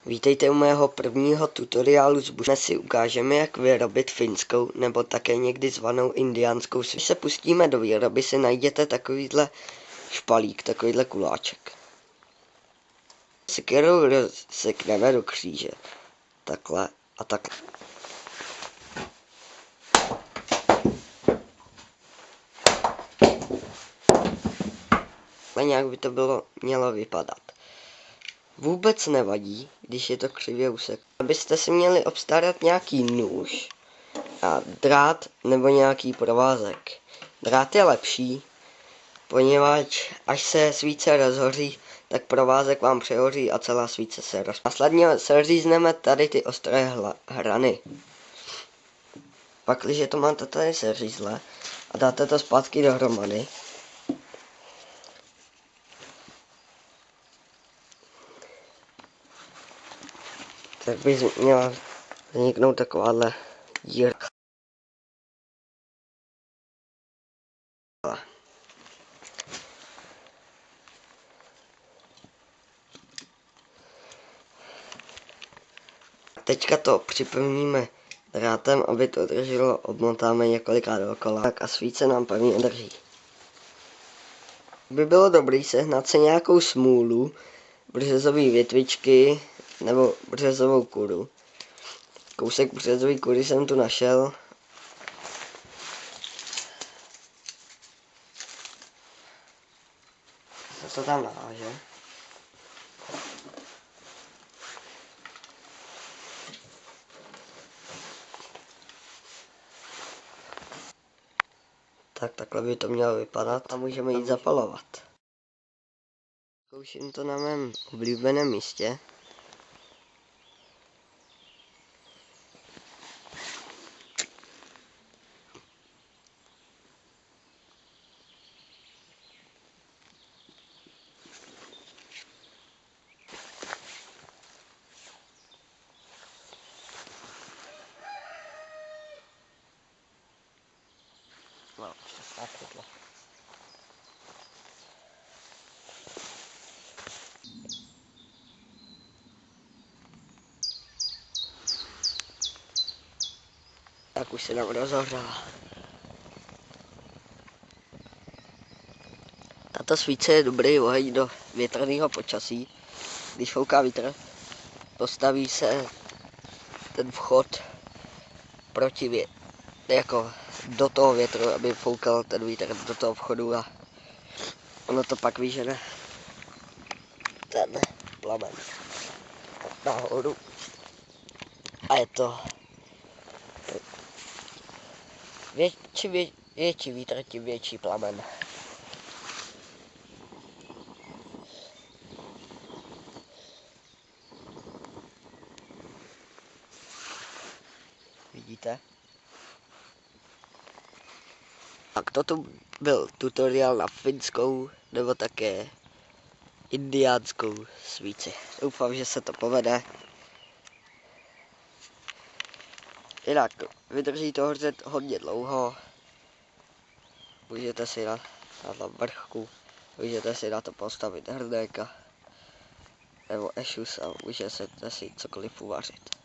Vítejte u mého prvního tutoriálu z Dnes si ukážeme, jak vyrobit finskou nebo také někdy zvanou indiánskou svíci. Když se pustíme do výroby, si najděte takovýhle špalík, takovýhle kuláček. Sekérou rozsekneme do kříže. Takhle a takhle. A nějak by to mělo vypadat. Vůbec nevadí, když je to křivě úsek. Abyste si měli obstarat nějaký nůž a drát nebo nějaký provázek. Drát je lepší, poněvadž až se svíce rozhoří, tak provázek vám přehoří a celá svíce se rozpálí. Následně seřízneme tady ty ostré hrany. Pak, když to máte tady seřízlé a dáte to zpátky dohromady, tak by měla vzniknout takováhle dírka. Teďka to připevníme drátem, aby to drželo, obmotáme několikrát dokola, tak a svíce nám pevně drží. By bylo dobré sehnat si nějakou smůlu, březové větvičky nebo březovou kůru. Kousek březové kůry jsem tu našel. Co to tam naháže? Tak takhle by to mělo vypadat a můžeme jít zapalovat. Zkouším to na mém oblíbeném místě. No, tak světlo. Tak už se nám rozhořela. Tato svíce je dobrý oheň do větrného počasí. Když fouká vítr, postaví se ten vchod proti jako do toho větru, aby foukal ten vítr do toho vchodu a ono to pak vyžene ten plamen nahoru. A je to větší vítr, tím větší plamen. Vidíte? Tak toto byl tutoriál na finskou nebo také indiánskou svíci. Doufám, že se to povede. Jinak vydrží to hořet hodně dlouho. Můžete si na vrchku, můžete si na to postavit hrnek nebo ešus a můžete si cokoliv uvařit.